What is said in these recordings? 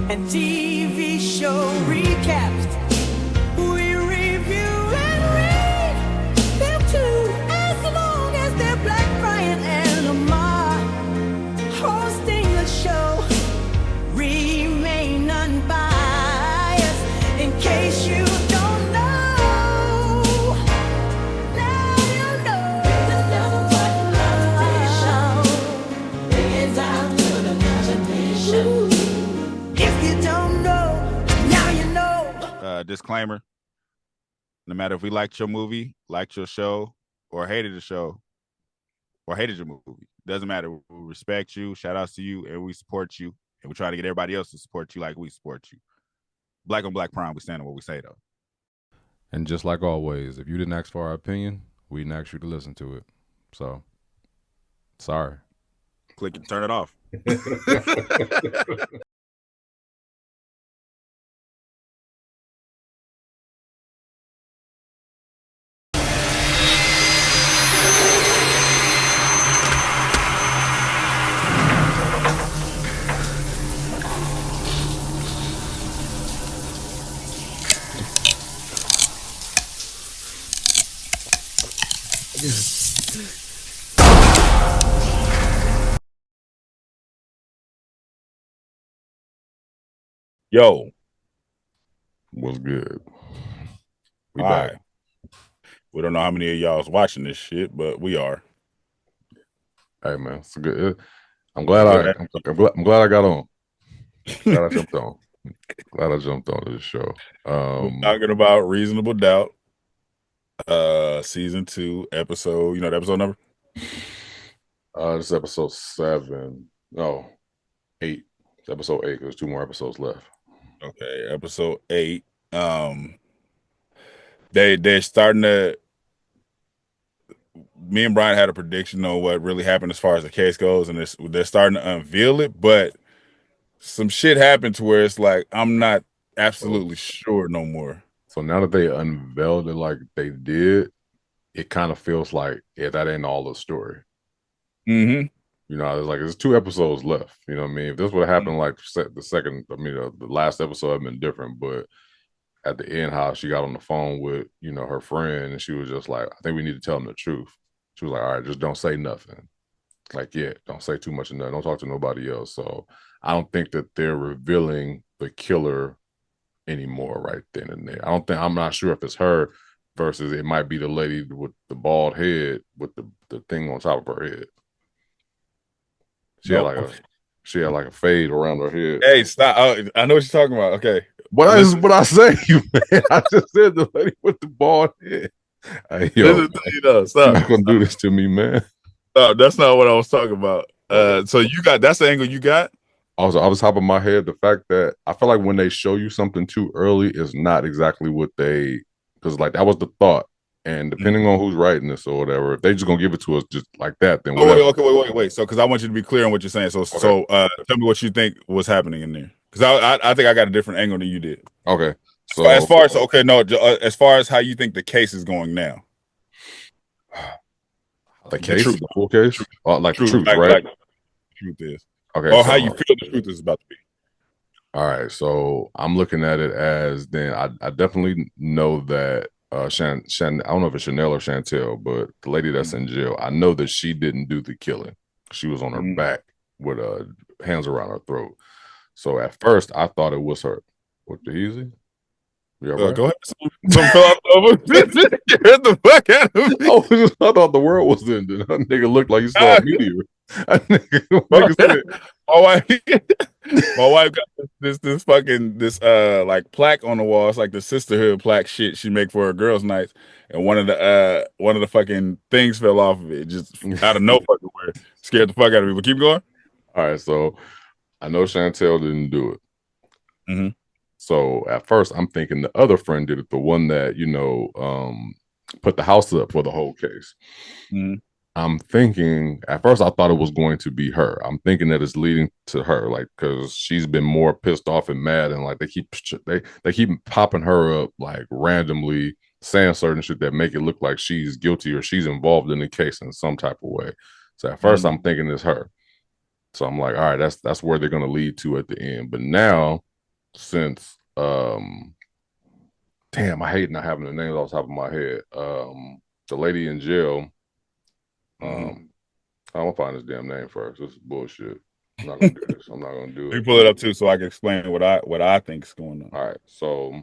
and TV show recaps. We review and read them too, as long as they're black. Brian and Lamar hosting the show. Remain unbiased in case you don't know. Now you know. The number one show is out to the imagination. If you don't know, now you know. Disclaimer: no matter if we liked your movie, liked your show, or hated the show, or hated your movie, doesn't matter. We respect you, shout outs to you, and we support you. And we try to get everybody else to support you like we support you. Black on Black Prime, we stand on what we say, though. And just like always, if you didn't ask for our opinion, we didn't ask you to listen to it. So, sorry. Click and turn it off. Yo, What's good? We all back. right. We don't know how many of y'all is watching this shit, but we are. Hey man, it's good. I'm glad I'm glad I got on. Glad I jumped on. Glad I jumped on this show. We're talking about Reasonable Doubt, season 2, episode. You know the episode number? This is episode 7. No, 8. It's episode 8. There's 2 more episodes left. Okay, episode 8. They're starting to. Me and Brian had a prediction on what really happened as far as the case goes, and they're starting to unveil it. But some shit happened to where it's like I'm not absolutely sure no more. So now that they unveiled it like they did, it kind of feels like that ain't all the story. Mm-hmm. You know, there's 2 episodes left. You know what I mean? If this would have happened like the last episode had been different, but at the end, how she got on the phone with, her friend, and she was just like, I think we need to tell them the truth. She was like, all right, just don't say nothing. Like, yeah, don't say too much of nothing. Don't talk to nobody else. So I don't think that they're revealing the killer anymore right then and there. I'm not sure if it's her versus it might be the lady with the bald head with the thing on top of her head. She had like a fade around her head. Hey, stop! I know what you're talking about. Okay, what is what I say, you man? I just said the lady with the bald head. Hey, yo, stop! You're not gonna do this to me, man. No, that's not what I was talking about. So that's the angle you got. Also, off the top of my head, the fact that I feel like when they show you something too early is not exactly what because like that was the thought. And depending on who's writing this or whatever, if they just gonna give it to us just like that, then whatever. Wait. So, because I want you to be clear on what you're saying. So, Okay. Tell me what you think was happening in there. Because I think I got a different angle than you did. Okay. So as far as how you think the case is going now, the full case, truth, right? Like truth is okay, or how you feel the truth is about to be. All right. So I'm looking at it as then I definitely know that. I don't know if it's Chanel or Chantel, but the lady that's in jail, I know that she didn't do the killing. She was on her back with hands around her throat. So at first, I thought it was her. What the easy? Yeah, right? Go ahead. Get the fuck out of me! I thought the world was ending. That nigga looked like he saw a meteor. My wife got this like plaque on the wall. It's like the sisterhood plaque shit she make for her girls' nights, and one of the fucking things fell off of it, just out of no fucking where. Scared the fuck out of me. But keep going. All right, so I know Chantel didn't do it. Mm-hmm. So at first, I'm thinking the other friend did it, the one that put the house up for the whole case. Mm-hmm. I'm thinking at first I thought it was going to be her. I'm thinking that it's leading to her, like because she's been more pissed off and mad, and like they keep popping her up like randomly, saying certain shit that make it look like she's guilty or she's involved in the case in some type of way. So at first I'm thinking it's her. So I'm like, all right, that's where they're gonna lead to at the end. But now since damn, I hate not having the names off the top of my head. The lady in jail. I'm gonna find his damn name first. This is bullshit. I'm not gonna do this. I'm not gonna do Let me it. pull it up too, so I can explain what I think is going on. All right. So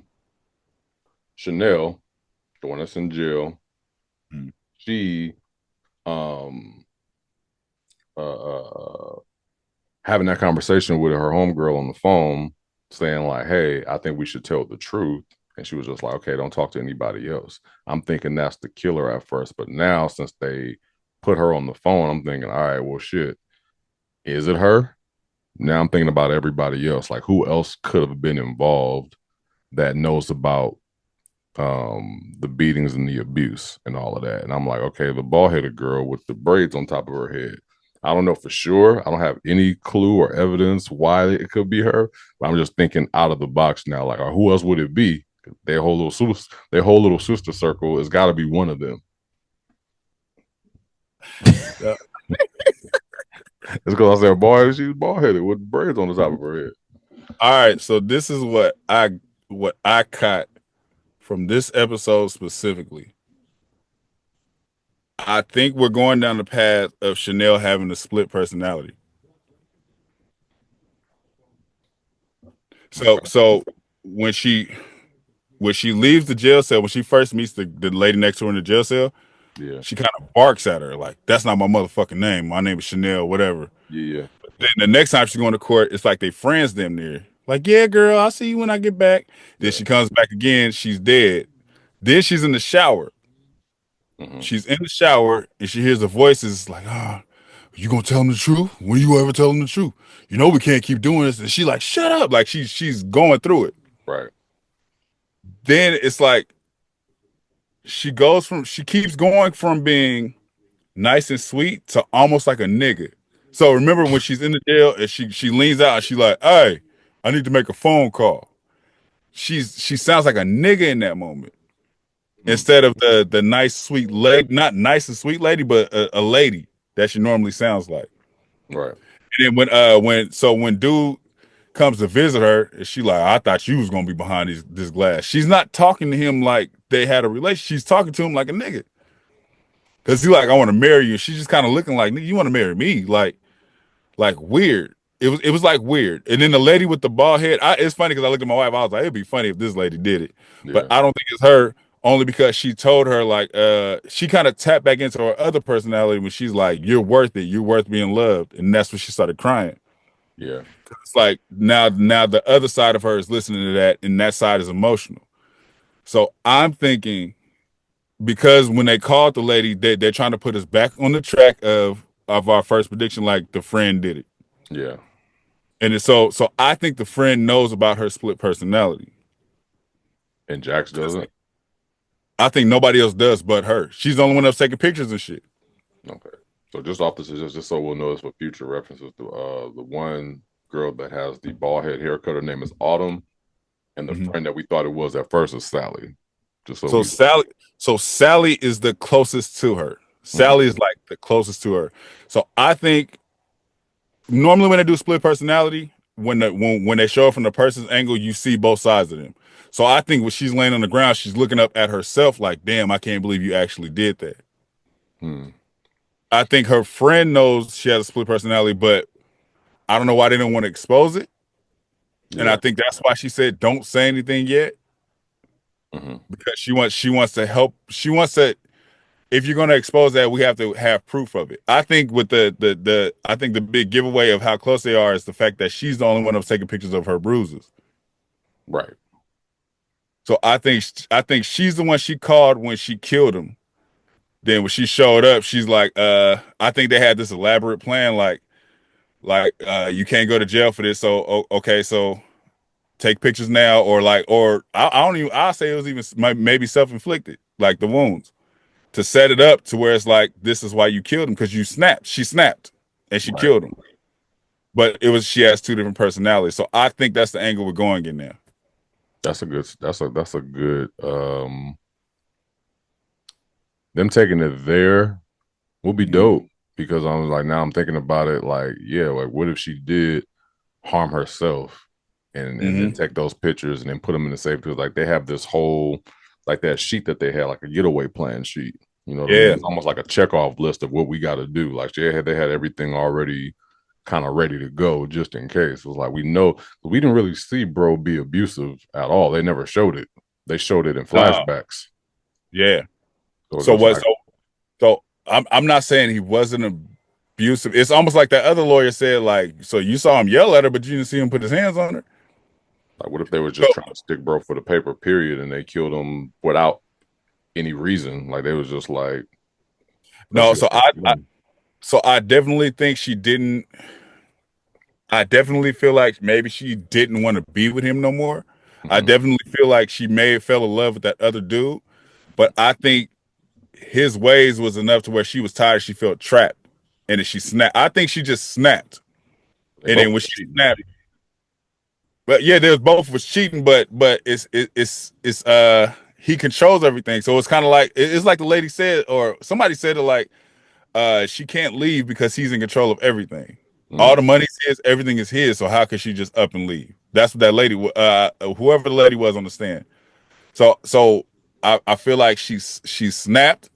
Chanel, the one that's in jail, she um having that conversation with her homegirl on the phone, saying like, "Hey, I think we should tell the truth." And she was just like, "Okay, don't talk to anybody else." I'm thinking that's the killer at first, but now since they put her on the phone, I'm thinking, all right, well, shit, is it her? Now I'm thinking about everybody else. Like, who else could have been involved that knows about the beatings and the abuse and all of that? And I'm like, okay, the bald-headed girl with the braids on top of her head. I don't know for sure. I don't have any clue or evidence why it could be her, but I'm just thinking out of the box now. Like, who else would it be? Their whole little sister circle has got to be one of them. Yeah. It's because I said, boy, she's bald headed with braids on the top of her head. All right, so this is what I caught from this episode specifically. I think we're going down the path of Chanel having a split personality. So when she leaves the jail cell, when she first meets the lady next to her in the jail cell, Yeah, she kind of barks at her like, "That's not my motherfucking name. My name is Chanel, whatever." yeah, Then the next time she's going to court, it's like they friends them there. Like, "Yeah, girl, I'll see you when I get back." Then yeah. she comes back again. She's dead. Then she's in the shower. Mm-hmm. She's in the shower and she hears the voices like, you gonna tell him the truth? When you ever tell him the truth? You know we can't keep doing this." And she like, "Shut up!" Like she's going through it. Right. Then it's like she keeps going from being nice and sweet to almost like a nigga. So remember when she's in the jail and she leans out and she like, "Hey, I need to make a phone call." She sounds like a nigga in that moment instead of the nice sweet lady, not nice and sweet lady, but a lady that she normally sounds like. Right. And then when dude comes to visit her, and she like, "I thought you was gonna be behind this glass." She's not talking to him like they had a relationship. She's talking to him like a nigga. Cause he like, "I want to marry you." She's just kind of looking like, "Nigga, you want to marry me?" Like weird. It was like weird. And then the lady with the bald head, it's funny because I looked at my wife. I was like, "It'd be funny if this lady did it," but Yeah. I don't think it's her. Only because she told her like, she kind of tapped back into her other personality when she's like, "You're worth it. You're worth being loved," and that's when she started crying. Yeah. It's like now the other side of her is listening to that, and that side is emotional. So I'm thinking because when they called the lady, they're trying to put us back on the track of our first prediction, like the friend did it. Yeah. And so I think the friend knows about her split personality. And Jax doesn't. I think nobody else does but her. She's the only one that's taking pictures and shit. Okay. So just off this, just so we'll know this for future references, the one girl that has the bald head haircut, her name is Autumn, and the friend that we thought it was at first is Sally. Just so, So Sally is the closest to her. Sally is like the closest to her. So I think normally when they do split personality, when they show it from the person's angle, you see both sides of them. So I think when she's laying on the ground, she's looking up at herself like, "Damn, I can't believe you actually did that." I think her friend knows she has a split personality, but I don't know why they don't want to expose it. And I Yeah. think that's why she said, "Don't say anything yet," because she wants to help. She wants to. If you're going to expose that, we have to have proof of it. I think with I think the big giveaway of how close they are is the fact that she's the only one that's taking pictures of her bruises. Right. So I think she's the one she called when she killed him. Then when she showed up, she's like, I think they had this elaborate plan, you can't go to jail for this. So okay, so take pictures now, or I don't even. I'll say it was even maybe self-inflicted, like the wounds, to set it up to where it's like, this is why you killed him, because you snapped. She snapped and she Right. killed him. But she has two different personalities. So I think that's the angle we're going in there. That's a good them taking it there will be dope, because I was like, now I'm thinking about it like, yeah, like what if she did harm herself and then Mhm. take those pictures and then put them in the safe. Because like they have this whole like that sheet that they had, like a getaway plan sheet. You know what I mean? Yeah. It's almost like a checkoff list of what we got to do. Like they had everything already kind of ready to go just in case. It was like we didn't really see bro be abusive at all. They never showed it. They showed it in flashbacks. Yeah. So it So was what? like, So I'm not saying he wasn't abusive. It's almost like that other lawyer said, like, so you saw him yell at her, but you didn't see him put his hands on her. what if they were So just trying to stick bro for the paper, period, and they killed him without any reason? Like they was just like, let's no, just get the money. so I definitely think she didn't. I definitely feel like maybe she didn't want to be with him no more. I Mm-hmm. definitely feel like she may have fell in love with that other dude, but I think his ways was enough to where she was tired. She felt trapped, and then she snapped. I think she just snapped, They and both then when were she cheating. snapped, but yeah, there's both was cheating, but it's he controls everything. So it's kind of like it's like the lady said, or somebody said it like she can't leave because he's in control of everything. All Mm, the money's his, everything is his. So how could she just up and leave? That's what that lady, whoever the lady was on the stand. So I feel like she snapped,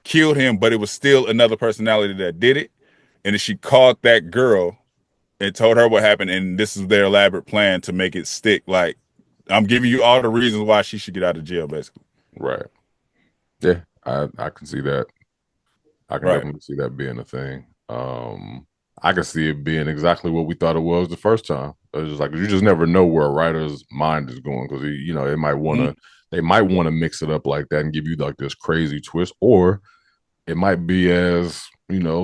killed him, but it was still another personality that did it, and then she called that girl and told her what happened, and this is their elaborate plan to make it stick. Like, I'm giving you all the reasons why she should get out of jail, basically. right. Yeah, I can see that. I can Right. definitely see that being a thing. I can see it being exactly what we thought it was the first time. It was just like you just never know where a writer's mind is going because you know Mhm. they might want to mix it up like that and give you like this crazy twist, or it might be as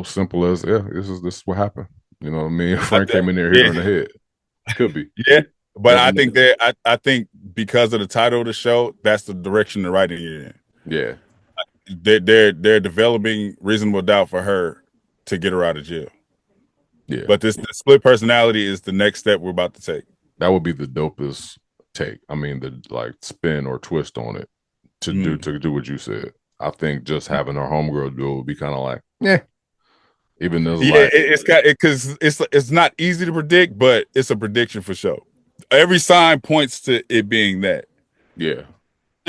simple as this is what happened. You know what I mean? I Frank think, came in there, hit her in the yeah, head. Could be. yeah. But Never I know. think I think because of the title of the show, that's the direction they're writing it in. Yeah, They're developing reasonable doubt for her to get her out of jail. yeah. But this the split personality is the next step we're about to take. That would be the dopest take. I mean, the like spin or twist on it Mm. to do what you said. I think just having our homegirl do it would be kind of like, yeah. Even though it's Yeah, like, it's got because it's not easy to predict, but it's a prediction for sure. Every sign points to it being that, yeah,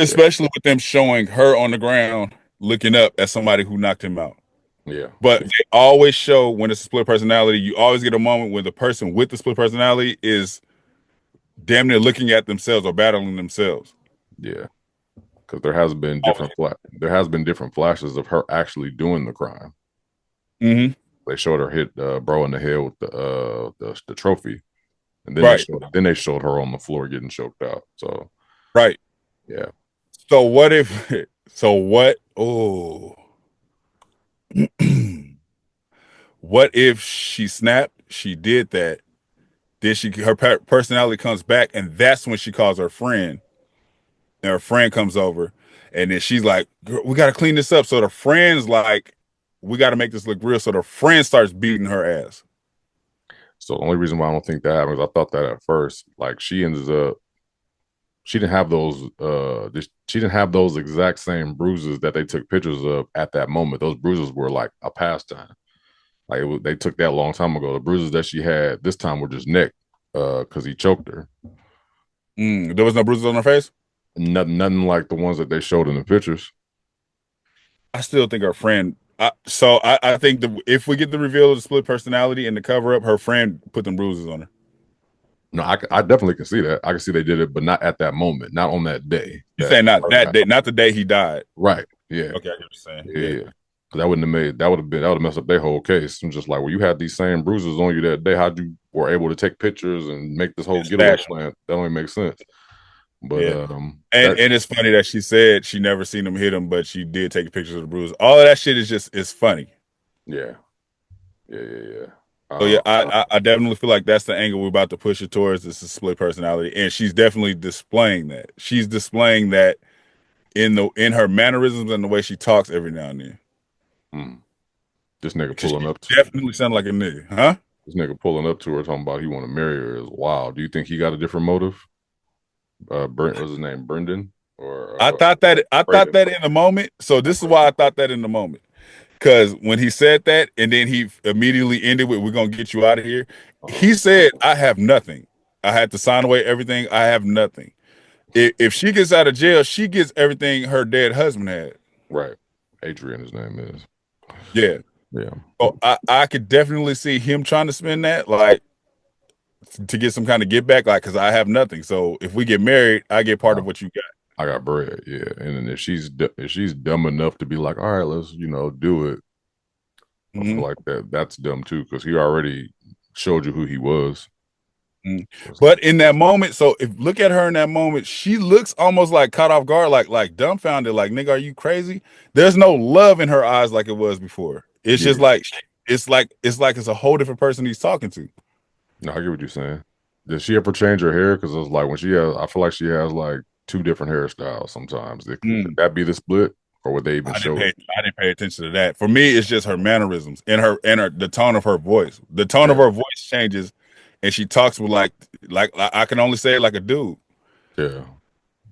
yeah, especially with them showing her on the ground looking up at somebody who knocked him out. yeah, But they always show when it's a split personality, you always get a moment when the person with the split personality is damn near looking at themselves or battling themselves. yeah. Because there has been different flashes of her actually doing the crime. Mm-hmm. They showed her hit bro in the head with the trophy, and Right, then they showed her on the floor getting choked out. So right. yeah, So what if? So what? Oh, what if she snapped? She did that. Then her personality comes back, and that's when she calls her friend. And her friend comes over, and then she's like, "We got to clean this up." So the friend's like, "We got to make this look real." So the friend starts beating her ass. so the only reason why I don't think that happens, I thought that at first. Like she didn't have those she didn't have those exact same bruises that they took pictures of at that moment. Those bruises were like a pastime. Like they took that a long time ago. The bruises that she had this time were just neck because he choked her. There was no bruises on her face. Nothing like the ones that they showed in the pictures. I still think her friend. I think if we get the reveal of the split personality and the cover up, her friend put them bruises on her. No, I definitely can see that. I can see they did it, but not at that moment, not on that day. You saying not Her that got- day, not the day he died. right? Yeah, Okay, I get what you're saying. yeah. Yeah, Yeah. That wouldn't have made that would have messed up their whole case. I'm just like, well, you had these same bruises on you that day. How'd you were able to take pictures and make this whole it's getaway fashion. plan? That only makes sense. But Yeah, that and it's funny that she said she never seen him hit him, but she did take pictures of the bruise. All of that shit is just it's funny. yeah, yeah, yeah, yeah. So yeah, Um, I definitely feel like that's the angle we're about to push it towards. This is split personality, and she's definitely displaying that. She's displaying that in her mannerisms and the way she talks every now and then. mm, this nigga Because pulling she up to definitely sounds like a nigga, huh? this nigga pulling up to her talking about he want to marry her is wild. Do you think he got a different motive? Brent was his name, Brendan or I thought Braden? that in the moment. So this is why I thought that in the moment. Because when he said that, and then he immediately ended with "We're gonna get you out of here," Uh-huh. he said, "I have nothing. I had to sign away everything. I have nothing. If she gets out of jail, she gets everything her dead husband had. Right. Adrian, his name is. Yeah. Yeah. So I could definitely see him trying to spend that, like, to get some kind of get back, like, because I have nothing. So if we get married, I get part of what you got. I got bread, yeah. And then if she's dumb enough to be like, all right, let's do it. I feel like that's dumb too, because he already showed you who he was. But in that moment, so if look at her in that moment, she looks almost like caught off guard, like dumbfounded, like, nigga, are you crazy? There's no love in her eyes like it was before. It's just like it's a whole different person he's talking to. No, I get what you're saying. Did she ever change her hair? Because it was like when she has, I feel like she has like two different hairstyles sometimes. Could that be the split, or would they even show it? I didn't pay attention to that. For me, it's just her mannerisms and her the tone of her voice. The tone of her voice changes, and she talks with like I can only say it like a dude. Yeah.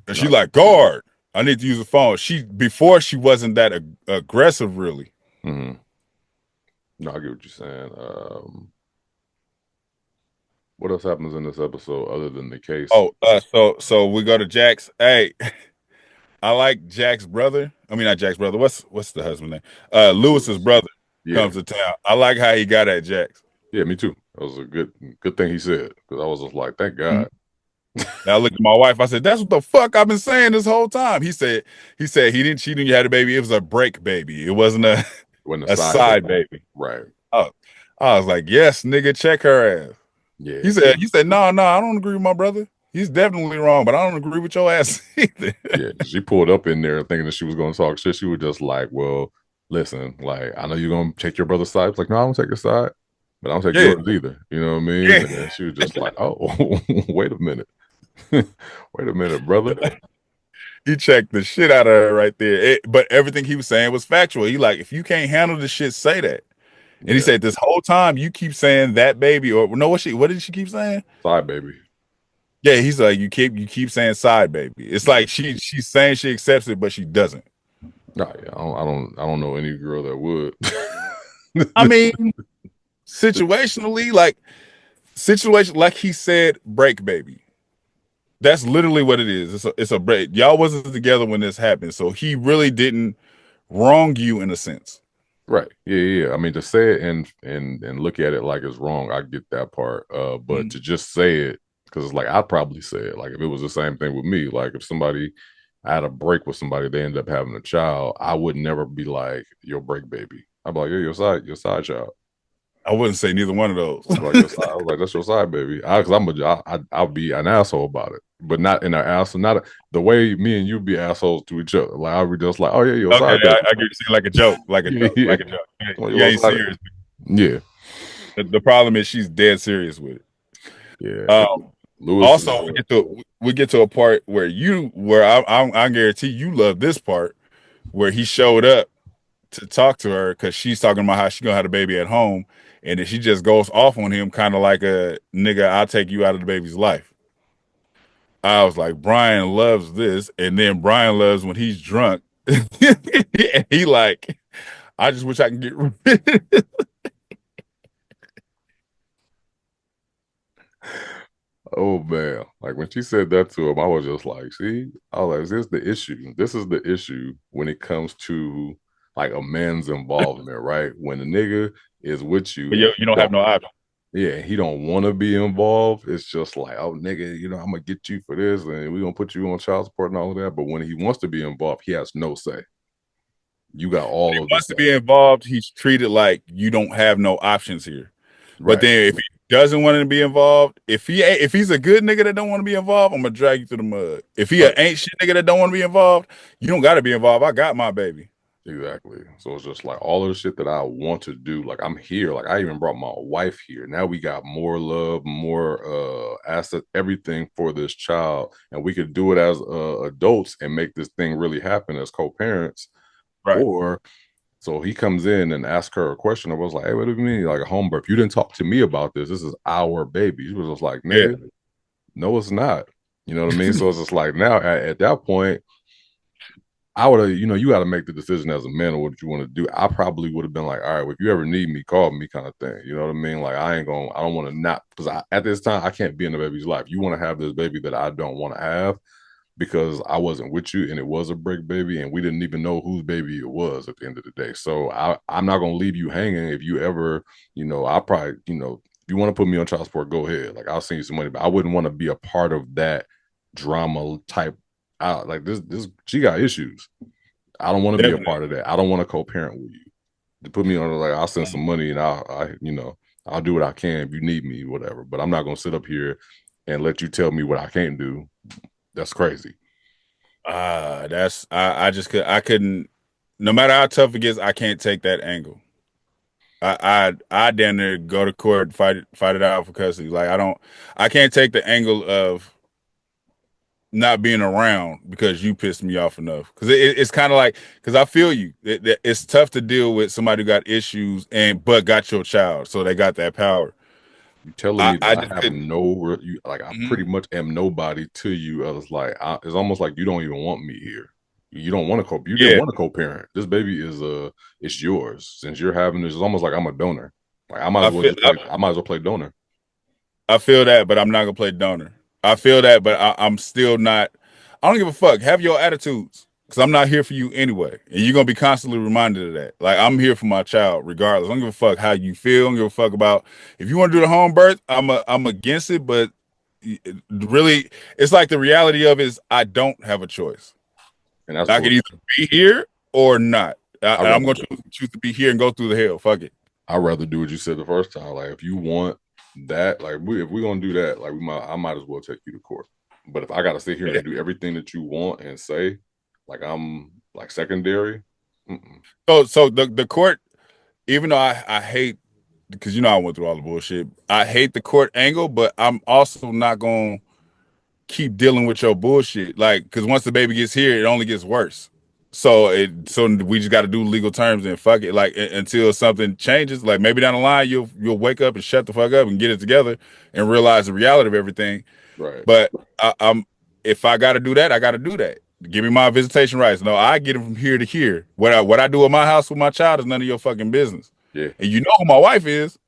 And she like, guard, I need to use the phone. Before she wasn't that aggressive, really. Mm-hmm. No, I get what you're saying. What else happens in this episode other than the case? Oh, so we go to Jack's. Hey, I like Jack's brother. I mean, not Jack's brother. What's the husband name? Lewis's brother comes to town. I like how he got at Jack's. Yeah, me too. That was a good thing he said, because I was just like, thank God. Now I looked at my wife. I said, "That's what the fuck I've been saying this whole time." He said he didn't cheat when you had a baby. It was a break baby. It wasn't a side baby. Right. Oh, I was like, yes, nigga, check her ass. Yeah. He said, no, I don't agree with my brother. He's definitely wrong, but I don't agree with your ass either. Yeah, she pulled up in there thinking that she was going to talk shit. She was just like, well, listen, like, I know you're going to take your brother's side. It's like, no, I don't take your side, but I don't take yours either. You know what I mean? Yeah. And she was just like, oh, wait a minute. Wait a minute, brother. He checked the shit out of her right there. But everything he was saying was factual. He like, if you can't handle the shit, say that. And he said, this whole time you keep saying that baby, or no, what did she keep saying? Side baby. Yeah, he's like, you keep saying side baby. It's like she's saying she accepts it, but she doesn't. No, yeah, I don't know any girl that would. I mean, situationally, like he said, break baby. That's literally what it is. It's a break. Y'all wasn't together when this happened, so he really didn't wrong you in a sense. Right. Yeah. I mean, to say it and look at it like it's wrong, I get that part. But to just say it, because it's like, I'd probably say it. Like if it was the same thing with me, like if I had a break with somebody, they end up having a child, I would never be like, your break baby. I'd be like, yeah, your side child. I wouldn't say neither one of those. I was like, that's your side baby. Because I'll be an asshole about it, but not in an asshole, the way me and you be assholes to each other. Like I'll be just like, oh yeah, your side baby. I get you saying like a joke, like a joke. Yeah, he's serious. Yeah. The problem is she's dead serious with it. Yeah. Also, we get to a part where I guarantee you love this part where he showed up to talk to her because she's talking about how she's gonna have a baby at home, and then she just goes off on him, kind of like a nigga, I'll take you out of the baby's life. I was like, Brian loves this, and then Brian loves when he's drunk. And he like, I just wish I can get rid. Oh man, like when she said that to him, I was just like, see, I was like, is this the issue? This is the issue when it comes to like a man's involvement, right? When the nigga is with you, But you don't have no option. Yeah, he don't want to be involved. It's just like, oh nigga, I'm gonna get you for this, and we're gonna put you on child support and all of that. But when he wants to be involved, he has no say. You got all of this. He wants to be involved, he's treated like you don't have no options here. Right. But then if he doesn't want to be involved, if he's a good nigga that don't want to be involved, I'm gonna drag you through the mud. If he ain't shit nigga that don't want to be involved, you don't got to be involved. I got my baby. Exactly. So it's just like all of the shit that I want to do. Like I'm here. Like I even brought my wife here. Now we got more love, more asset, everything for this child, and we could do it as adults and make this thing really happen as co-parents. Right. Or so he comes in and asks her a question. I was like, hey, what do you mean? Like a home birth? You didn't talk to me about this. This is our baby. She was just like, nigga, no, it's not. You know what I mean? So it's just like now at that point, I would have, you got to make the decision as a man of what you want to do. I probably would have been like, all right, well, if you ever need me, call me, kind of thing. You know what I mean? Like, I don't want to not, because at this time, I can't be in the baby's life. You want to have this baby that I don't want to have because I wasn't with you and it was a break baby and we didn't even know whose baby it was at the end of the day. So I'm not going to leave you hanging if you ever, I'll probably, if you want to put me on child support, go ahead. Like, I'll send you some money, but I wouldn't want to be a part of that drama type out. Like this, she got issues. I don't want to be a part of that. I don't want to co-parent with you. To put me on, like, I'll send some money and I'll do what I can if you need me, whatever. But I'm not gonna sit up here and let you tell me what I can't do. That's crazy. I couldn't. No matter how tough it gets, I can't take that angle. I damn near go to court, fight it out for custody. Like I can't take the angle of not being around because you pissed me off enough. Because it's kind of like, because I feel you. It's tough to deal with somebody who got issues but got your child, so they got that power. You telling me that I I just have couldn't. I pretty much am nobody to you. I was like, it's almost like you don't even want me here. You don't want to you didn't Yeah, want to co-parent. This baby is it's yours. Since you're having this, it's almost like I'm a donor. Like I might I as well feel just play. I might as well play donor. I feel that, but I'm not gonna play donor. I feel that, but I'm still not. I don't give a fuck. Have your attitudes, because I'm not here for you anyway, and you're gonna be constantly reminded of that. Like I'm here for my child, regardless. I don't give a fuck how you feel. I don't give a fuck about if you want to do the home birth. I'm against it, but really, it's like the reality of it is I don't have a choice. And that's I can bullshit. either be here or not. I'd I'm rather gonna choose to be here and go through the hell. Fuck it. I'd rather do what you said the first time. Like if you want that, like if we're gonna do that, like I might as well take you to court. But if I gotta sit here Yeah. and do everything that you want and say, like I'm like secondary. Mm-mm. So the court, even though I hate, because I went through all the bullshit. I hate the court angle, but I'm also not gonna keep dealing with your bullshit. Like, because once the baby gets here, it only gets worse. So we just got to do legal terms and fuck it. Like until something changes. Like maybe down the line you'll wake up and shut the fuck up and get it together and realize the reality of everything. Right. But I'm if I got to do that, I got to do that. Give me my visitation rights. No, I get them from here to here. What I do at my house with my child is none of your fucking business. Yeah. And you know who my wife is.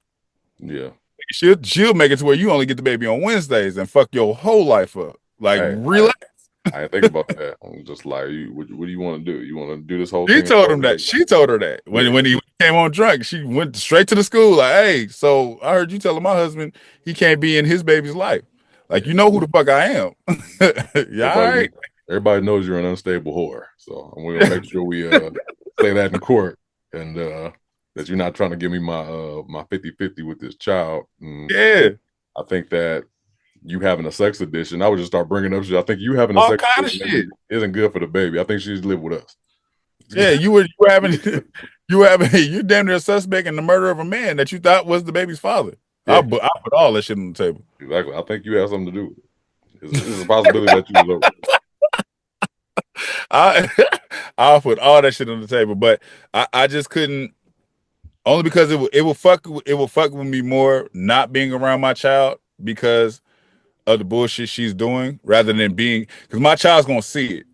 Yeah. She'll make it to where you only get the baby on Wednesdays and fuck your whole life up. Like Hey, relax. I didn't think about that. I'm just like, what do you want to do? You want to do this whole She thing? told him that. She told her that when he came on drunk. She went straight to the school. Like, hey, so I heard you telling my husband he can't be in his baby's life. Like, Yeah. you know who the fuck I am. Yeah, all right. Everybody knows you're an unstable whore. So we're gonna make sure we say that in court and that you're not trying to give me my my 50-50 with this child. Yeah. I think that you having a sex addiction, I would just start bringing up shit. I think you having a All sex kind of addiction shit. isn't good for the baby. I think she should live with us. Yeah, you were having you're damn near a suspect in the murder of a man that you thought was the baby's father. Yeah. I put all that shit on the table. Exactly. I think you have something to do with it. It's a possibility that you was over. I I'll put all that shit on the table, but I just couldn't, only because it will fuck with me more not being around my child because of the bullshit she's doing rather than being, because my child's gonna see it.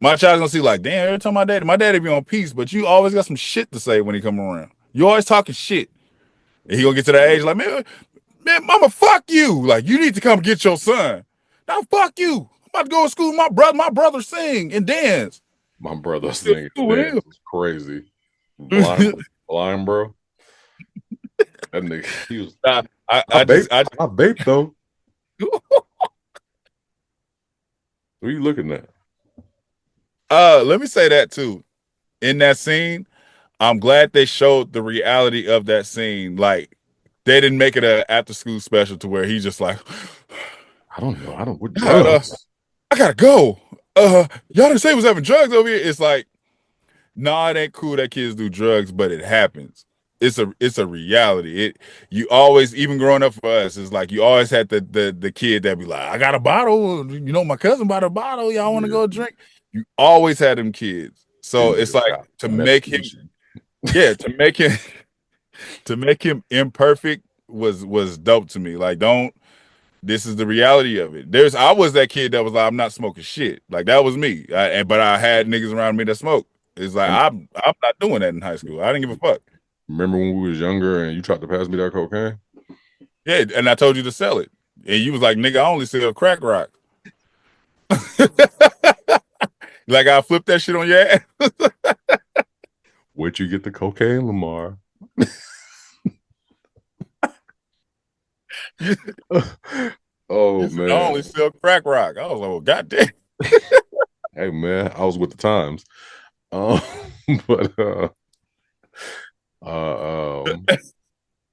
My child's gonna see like, damn, every time my daddy be on peace, but you always got some shit to say when he come around. You always talking shit. And he gonna get to that age like, man, mama, fuck you. Like, you need to come get your son. Now fuck you. I'm about to go to school with my brother sing and dance. My brother singing dance is crazy. Blind, bro. That nigga, he was. I vape though. What are you looking at? Let me say that too. In that scene, I'm glad they showed the reality of that scene. Like, they didn't make it a after school special to where he's just like, I don't know. What God, drugs? I gotta go. Y'all didn't say he was having drugs over here. It's like, nah, it ain't cool that kids do drugs, but it happens. It's a reality. You always, even growing up for us, it's like you always had the kid that be like, I got a bottle. My cousin bought a bottle. Y'all want to go drink? You always had them kids. So it's like to make him, to make him imperfect was dope to me. Like, don't this is the reality of it. I was that kid that was like, I'm not smoking shit. Like that was me. But I had niggas around me that smoke. It's like And I'm not doing that in high school. I didn't give a fuck. remember when we was younger and you tried to pass me that cocaine? Yeah, and I told you to sell it, and you was like, "Nigga, I only sell crack rock." Like I flipped that shit on your ass. Where'd you get the cocaine, Lamar? Oh I only man. sell crack rock. I was like, well, goddamn. Hey man, I was with the times. Um, but um,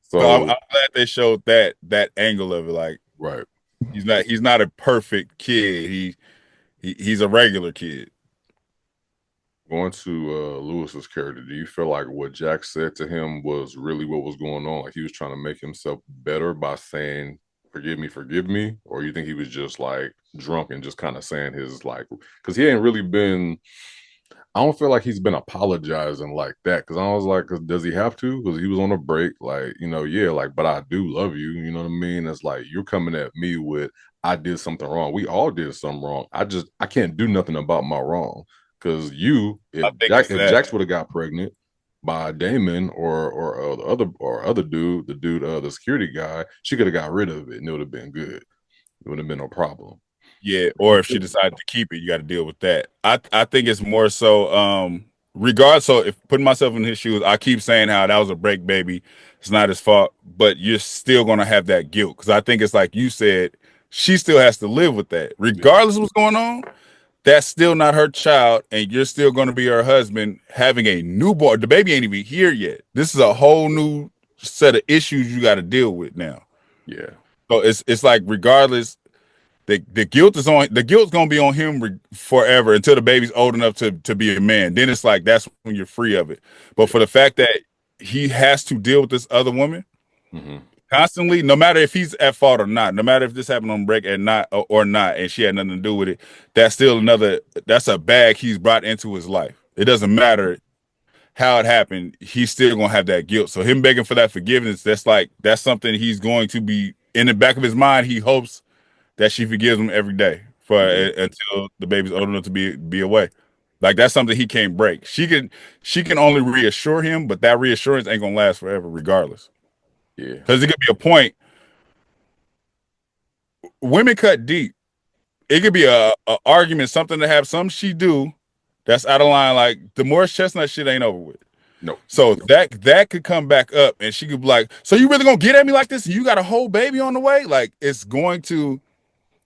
So I'm so glad they showed that angle of it. Like right. he's not a perfect kid. He's a regular kid. Going to Lewis's character, do you feel like what Jack said to him was really what was going on? Like he was trying to make himself better by saying, forgive me," or you think he was just like drunk and just kind of saying his like, because he ain't really been. I don't feel like he's been apologizing like that. Because I was like, does he have to? Because he was on a break, like yeah, like, but I do love you. You know what I mean? It's like you're coming at me with I did something wrong. We all did something wrong. I can't do nothing about my wrong. Because I think it's if that. Jax would have got pregnant by Damon or the other dude, the security guy, she could have got rid of it and it would have been good. It would have been no problem. Yeah, or if she decided to keep it, you got to deal with that. I think it's more so regardless. So if putting myself in his shoes, I keep saying how that was a break, baby. It's not his fault, but you're still gonna have that guilt because I think it's like you said, she still has to live with that, regardless of what's going on. That's still not her child, and you're still gonna be her husband having a newborn. The baby ain't even here yet. This is a whole new set of issues you got to deal with now. Yeah. So it's like regardless the guilt's gonna be on him forever until the baby's old enough to be a man. Then it's like that's when you're free of it. But Yeah. for the fact that he has to deal with this other woman Mm-hmm. constantly, no matter if he's at fault or not, no matter if this happened on break and not or not, and she had nothing to do with it, that's a bag he's brought into his life. It doesn't matter how it happened, he's still gonna have that guilt. So him begging for that forgiveness, that's something he's going to be in the back of his mind. He hopes that she forgives him every day until the baby's old enough to be away. Like that's something he can't break. She can only reassure him, but that reassurance ain't gonna last forever, regardless. Yeah. Because it could be a point. Women cut deep. It could be a argument, something to have some she do that's out of line. Like the Morris Chestnut shit ain't over with. No. So that could come back up, and she could be like, "So you really gonna get at me like this? And you got a whole baby on the way? Like it's going to."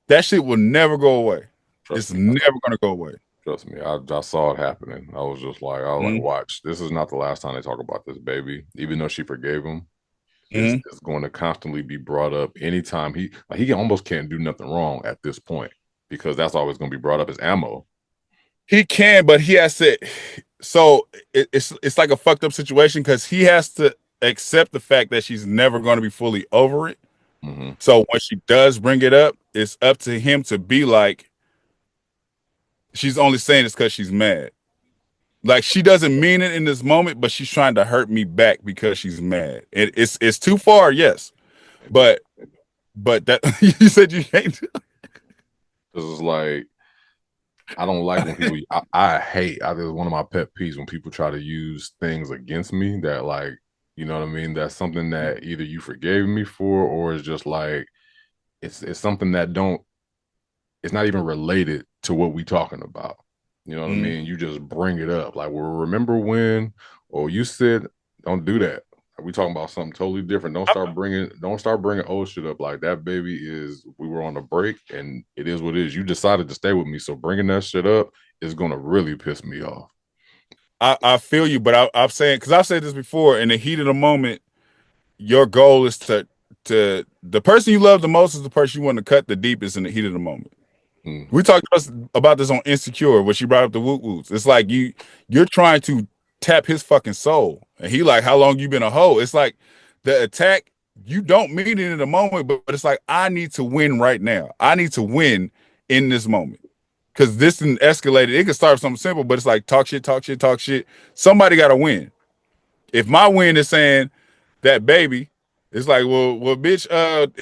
That shit will never go away. It's never gonna go away. Trust me, I saw it happening. I was like, watch. This is not the last time they talk about this baby. Even though she forgave him, it's going to constantly be brought up anytime he almost can't do nothing wrong at this point because that's always going to be brought up as ammo. He can, but he has to. So it's like a fucked up situation because he has to accept the fact that she's never going to be fully over it. Mm-hmm. So when she does bring it up, it's up to him to be like, she's only saying this because she's mad. Like she doesn't mean it in this moment, but she's trying to hurt me back because she's mad. It's too far, yes, but that you said you can't. This is like I don't like when people. I hate. It's one of my pet peeves when people try to use things against me that like you know what I mean. That's something that either you forgave me for or it's just like it's something that don't. It's not even related to what we talking about. You know what I mean? You just bring it up. Like, well, remember when, or you said, don't do that. We talking about something totally different. Don't start bringing old shit up. Like that baby we were on a break and it is what it is. You decided to stay with me. So bringing that shit up is going to really piss me off. I feel you, but I'm saying, because I've said this before, in the heat of the moment, your goal is to the person you love the most is the person you want to cut the deepest in the heat of the moment. We talked about this on Insecure, where she brought up the woot woots. It's like you're trying to tap his fucking soul, and he like, how long you been a hoe? It's like the attack. You don't mean it in the moment, but it's like I need to win right now. I need to win in this moment because this didn't escalate. It could start with something simple, but it's like talk shit, talk shit, talk shit. Somebody got to win. If my win is saying that baby It's like, well, bitch,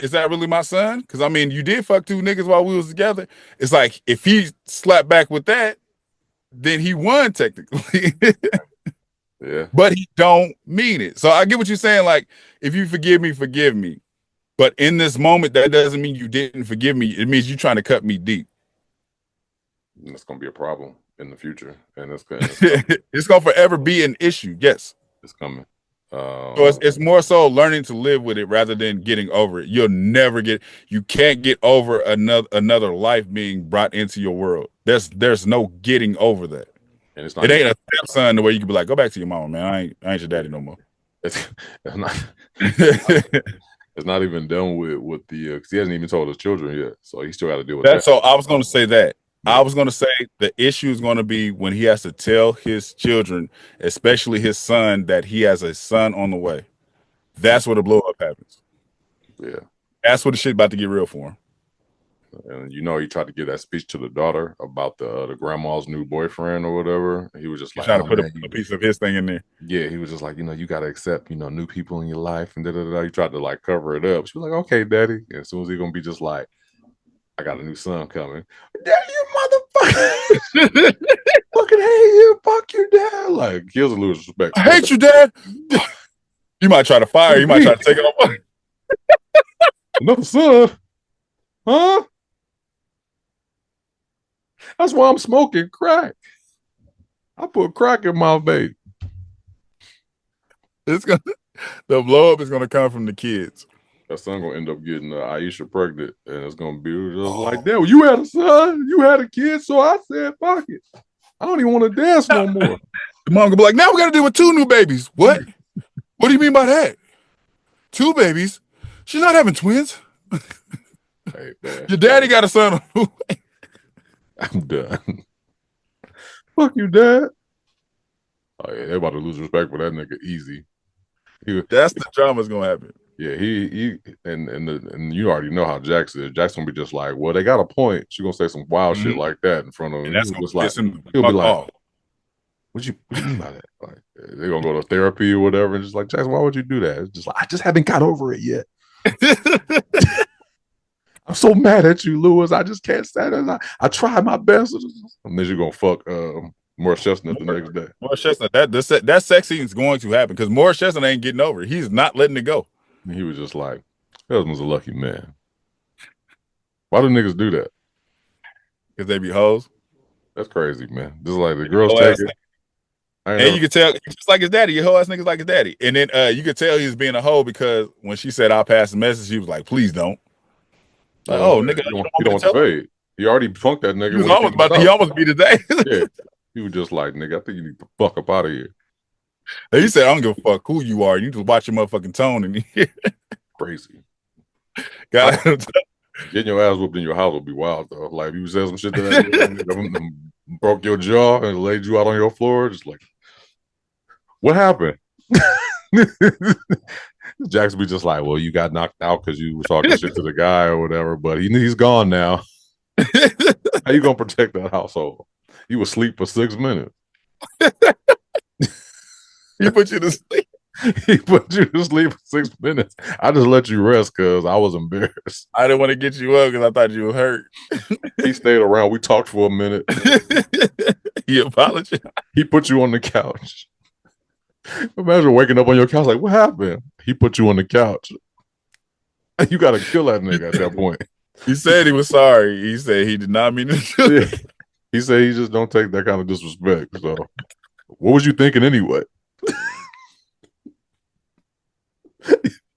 is that really my son? Because I mean, you did fuck 2 niggas while we was together. It's like if he slapped back with that, then he won technically. Yeah. But he don't mean it. So I get what you're saying. Like, if you forgive me, forgive me. But in this moment, that doesn't mean you didn't forgive me. It means you're trying to cut me deep. And it's gonna be a problem in the future, and it's It's gonna forever be an issue. Yes. it's coming. So it's more so learning to live with it rather than getting over it. You can't get over another life being brought into your world. There's no getting over that. And it's not. It ain't a stepson the way you can be like, go back to your mama, man. I ain't your daddy no more. It's not. It's not even done with the because he hasn't even told his children yet, so he still got to deal with that. So I was going to say that. I was going to say the issue is going to be when he has to tell his children, especially his son, that he has a son on the way. That's where the blow up happens. Yeah, that's where the shit about to get real for him. And he tried to give that speech to the daughter about the grandma's new boyfriend or whatever. He was just like trying to put a piece of his thing in there. Yeah, he was just like, you got to accept, new people in your life and da. He tried to like cover it up. She was like, okay, daddy. And as soon as he's gonna be just like, I got a new son coming. Daddy, you motherfucker! Fucking hate you, fuck your dad. Like, he doesn't lose respect. I hate you, dad. You might try to fire. You might try to take it off. Another son, huh? That's why I'm smoking crack. I put crack in my vape. The blow up is gonna come from the kids. That son gonna end up getting Aisha pregnant, and it's gonna be just like that. Well, you had a son, you had a kid, so I said, fuck it. I don't even want to dance no more. The mom gonna be like, now we gotta deal with 2 new babies. What? What do you mean by that? 2 babies? She's not having twins. Hey, man. Your daddy got a son. I'm done. Fuck you, dad. Oh yeah, they're about to lose respect for that nigga easy. That's the drama's gonna happen. Yeah, he and you already know how Jax is. Jack's gonna be just like, well, they got a point. She's gonna say some wild shit like that in front of him. And that's he'll be like, what you mean by that? Like, they're gonna go to therapy or whatever, and just like, Jackson, why would you do that? It's just like, I just haven't got over it yet. I'm so mad at you, Lewis. I just can't stand it. I tried my best. And then you're gonna fuck Morris Chestnut the next day. Morris Chestnut, that sex scene is going to happen because Morris Chestnut ain't getting over it. He's not letting it go. And he was just like, husband's a lucky man. Why do niggas do that? Because they be hoes. That's crazy, man. Just like the girls take it. And you can tell, just like his daddy, your whole ass nigga's like his daddy. And then you could tell he was being a hoe because when she said, I'll pass the message, he was like, please don't. Like, nigga, you don't want to fade. He already punked that nigga. He almost beat his ass. Yeah. He was just like, nigga, I think you need to fuck up out of here. And he said, I don't give a fuck who you are. You just watch your motherfucking tone. And crazy. Getting your ass whooped in your house would be wild, though. Like, if you said some shit to that nigga, broke your jaw and laid you out on your floor, just like, what happened? Jackson be just like, well, you got knocked out because you were talking shit to the guy or whatever, but he's gone now. How you gonna protect that household? You was asleep for 6 minutes. He put you to sleep. He put you to sleep for 6 minutes. I just let you rest because I was embarrassed. I didn't want to get you up because I thought you were hurt. He stayed around. We talked for a minute. He apologized. He put you on the couch. Imagine waking up on your couch like, what happened? He put you on the couch. You got to kill that nigga at that point. He said he was sorry. He said he did not mean to do it. He said he just don't take that kind of disrespect. So, what was you thinking anyway?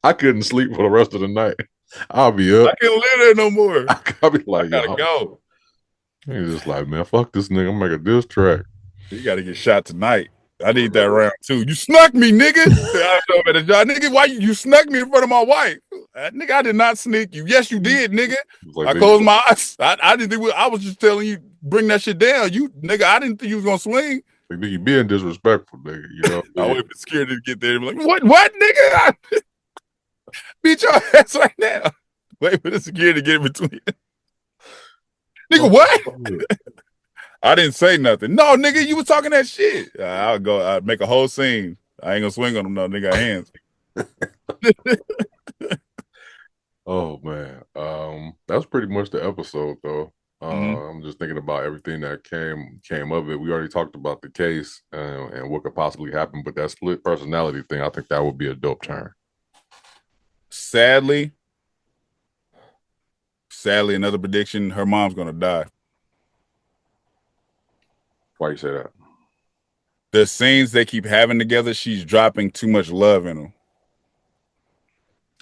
I couldn't sleep for the rest of the night. I'll be up. I can't live there no more. I'll be like, I gotta go. He's just like, man, fuck this nigga. I'm making a diss track. You gotta get shot tonight. I need that round too. You snuck me, nigga. Nigga, why you snuck me in front of my wife? Nigga, I did not sneak you. Yes, you did, nigga. Like, I closed my eyes. I didn't think I was just telling you, bring that shit down. You nigga, I didn't think you was gonna swing. Like, nigga, you being disrespectful, nigga. You know, I would be scared to get there and be like, what, nigga? Beat your ass right now. Wait for the security to get in between. Nigga, what? I didn't say nothing. No, nigga, you was talking that shit. I'll make a whole scene. I ain't gonna swing on him, no, nigga, hands. Oh man, that's pretty much the episode though. Hmm. I'm just thinking about everything that came of it. We already talked about the case and what could possibly happen, but that split personality thing, I think that would be a dope turn. Sadly, another prediction: her mom's gonna die. Why you say that? The scenes they keep having together, she's dropping too much love in them.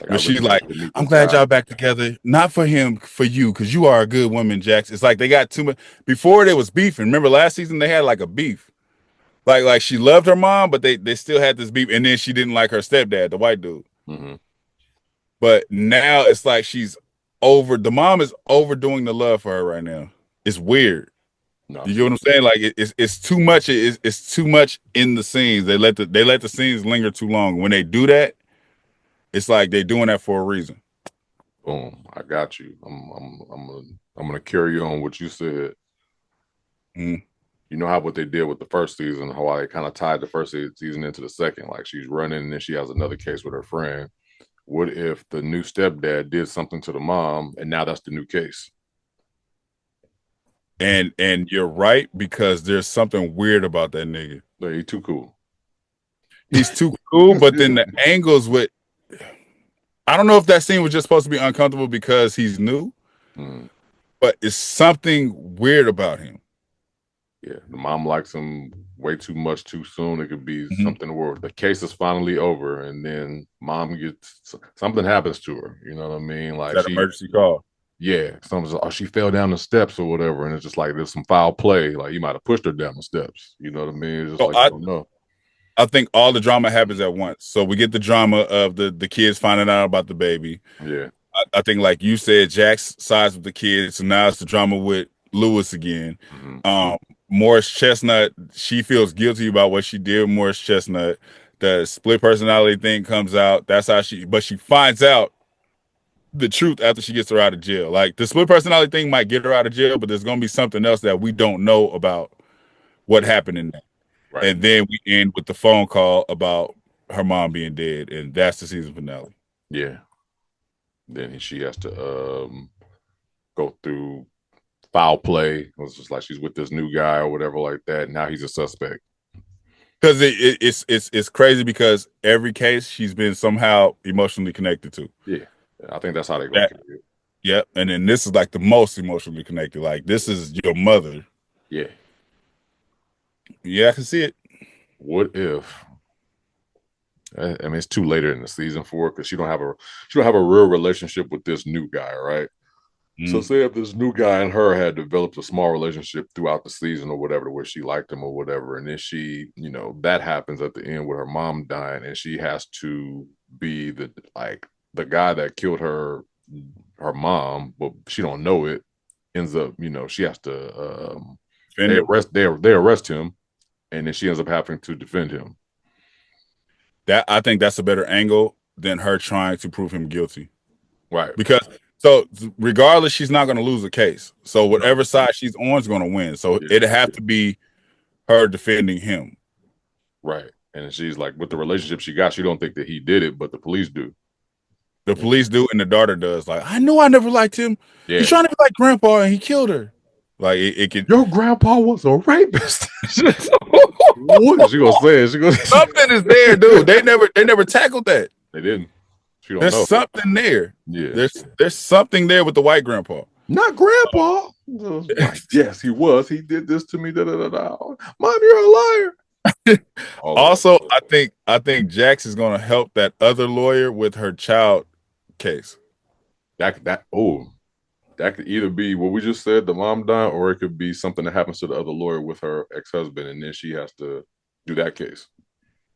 Like I But she's really like, need to meet I'm this glad guy. y'all back together. Not for him, for you, because you are a good woman, Jax. It's like they got too much. Before they was beefing. Remember last season they had like a beef. Like she loved her mom, but they still had this beef. And then she didn't like her stepdad, the white dude. Hmm. But now it's like she's over. The mom is overdoing the love for her right now. It's weird. No, You get what I'm saying? Like it's too much. It's too much in the scenes. They let the scenes linger too long. When they do that, it's like they're doing that for a reason. boom, I got you. I'm gonna carry on what you said. Mm. You know how what they did with the first season, how they kind of tied the first season into the second. Like she's running, and then she has another case with her friend. What if the new stepdad did something to the mom, and now that's the new case? And you're right because there's something weird about that nigga. Like, he too cool. He's too cool, but then the angles with I don't know if that scene was just supposed to be uncomfortable because he's new, Mm, but it's something weird about him. yeah, the mom likes him way too much too soon. It could be Mm-hmm. something where the case is finally over, and then mom gets something happens to her. You know what I mean? Like That emergency call. yeah, something. Oh, she fell down the steps or whatever, and it's just like there's some foul play. Like you might have pushed her down the steps. You know what I mean? It's just So like you I don't know. I think all the drama happens at once. So we get the drama of the kids finding out about the baby. Yeah. I think, like you said, Jax sides with the kids. So now it's the drama with Lewis again. Mm-hmm. Morris Chestnut, she feels guilty about what she did with Morris Chestnut. The split personality thing comes out. That's how but she finds out the truth after she gets her out of jail. Like the split personality thing might get her out of jail, but there's gonna be something else that we don't know about what Yeah. happened in that. Right. And then we end with the phone call about her mom being dead, and that's the season finale. Yeah. Then she has to go through foul play. It's just like she's with this new guy or whatever like that. Now he's a suspect. Because it's crazy because every case she's been somehow emotionally connected to. Yeah. I think that's how they're gonna That, kill it. yep. And then this is like the most emotionally connected. Like this is your mother. Yeah. Yeah, I can see it. What if I mean it's too later in the season for it because she don't have a real relationship with this new guy, right? So Mm. say if this new guy and her had developed a small relationship throughout the season or whatever, where she liked him or whatever, and then she, that happens at the end with her mom dying, and she has to be the guy that killed her mom, but she don't know it. Ends up, she has to Defend they her. arrest him, and then she ends up having to defend him. That I think that's a better angle than her trying to prove him guilty. Right. Because so regardless, she's not going to lose a case. So whatever side she's on is going to win. So Yeah. it'd have to be her defending him. Right. And she's like, with the relationship she got, she don't think that he did it, but the police do. The police do, and the daughter does. Like, I knew I never liked him. Yeah. He's trying to be like grandpa, and he killed her. Like it could. Your grandpa was a rapist. What is she gonna say? She gonna Something is there, dude. They never tackled that. They didn't. She don't There's know. something there. Yeah. There's something there with the white grandpa. Not grandpa. Like, yes, he was. He did this to me. Da, da, da, da. Mom, you're a liar. Also, I think Jax is going to help that other lawyer with her child case. That could either be what we just said, the mom died, or it could be something that happens to the other lawyer with her ex-husband, and then she has to do that case.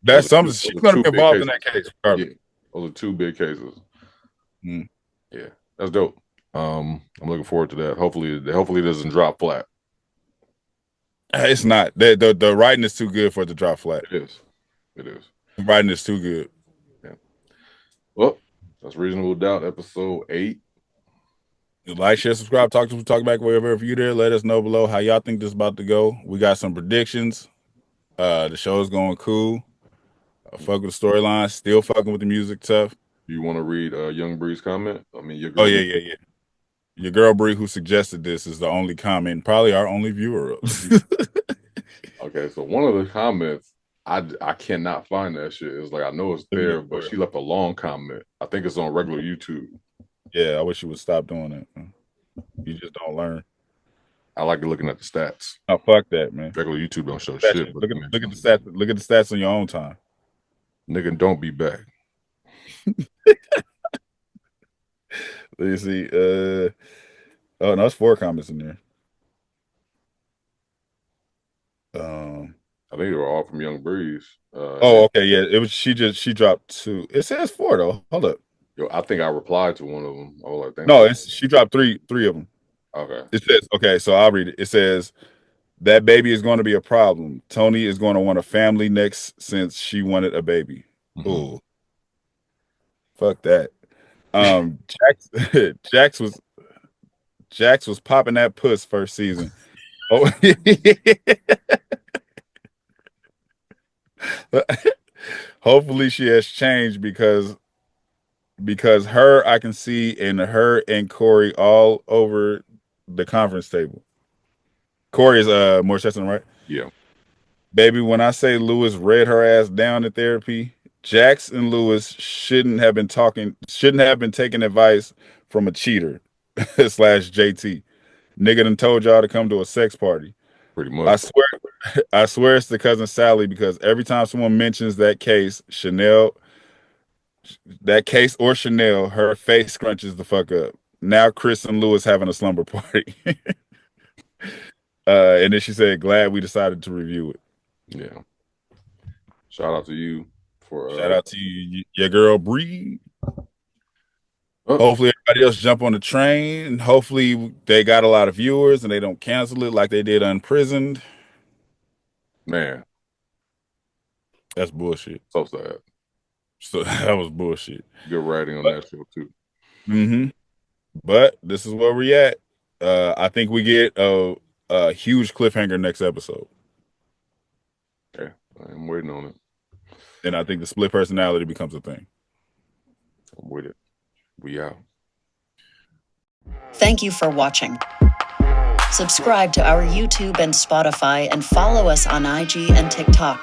That's something she's going to be involved in that case. Yeah, those are two big cases. Mm. Yeah, that's dope. I'm looking forward to that. Hopefully it doesn't drop flat. It's not. The writing is too good for it to drop flat. It is. The writing is too good. Yeah. Well, that's Reasonable Doubt, episode 8. Like, share, subscribe, talk back, wherever. If you there, let us know below how y'all think this is about to go. We got some predictions. The show is going cool. Fuck with the storyline. Still fucking with the music tough. You want to read Young Bree's comment? I mean, your Oh girl. yeah. Your girl Bree, who suggested this, is the only comment, probably our only viewer. Okay, so one of the comments, I cannot find that shit. It's like I know it's Let me there, look but for it. she left a long comment. I think it's on regular YouTube. Yeah, I wish you would stop doing it. You just don't learn. I like looking at the stats. Oh, fuck that, man. Regular YouTube don't show That shit, shit. but Look at the stats. Look at the stats on your own time. nigga, don't be back. Let me see. Oh no, it's 4 comments in there. Um. I think they were all from Young Breeze. Oh, okay, yeah. It was she dropped 2. It says 4 though. Hold up. Yo, I think I replied to one of them. I was like, thanks No, for. it's she dropped three of them. Okay. It says okay, so I'll read it. It says that baby is going to be a problem. Tony is going to want a family next since she wanted a baby. Mm-hmm. Oh, fuck that. Jax Jax was Jax was popping that puss first season. Oh, hopefully she has changed because her I can see and her and Corey all over the conference table. Corey is Morris Chestnut, right? Yeah. Baby, when I say Lewis read her ass down in therapy, Jax and Lewis shouldn't have been taking advice from a cheater slash JT. Nigga done told y'all to come to a sex party. Pretty I much. swear I swear it's the cousin Sally because every time someone mentions that case or Chanel, her face scrunches the fuck up. Now Chris and Lewis having a slumber party. And then she said, glad we decided to review it. Yeah. Shout out to you for Shout out to you, your girl Bree. oh, Hopefully everybody else jump on the train. And hopefully they got a lot of viewers and they don't cancel it like they did Unprisoned. man. That's bullshit. So sad. So that was bullshit. Good writing on that show too. Mm-hmm. But this is where we at. I think we get a huge cliffhanger next episode. Okay. I'm waiting on it. And I think the split personality becomes a thing. I'm with it. We out. Thank you for watching. Subscribe to our YouTube and Spotify and follow us on IG and TikTok.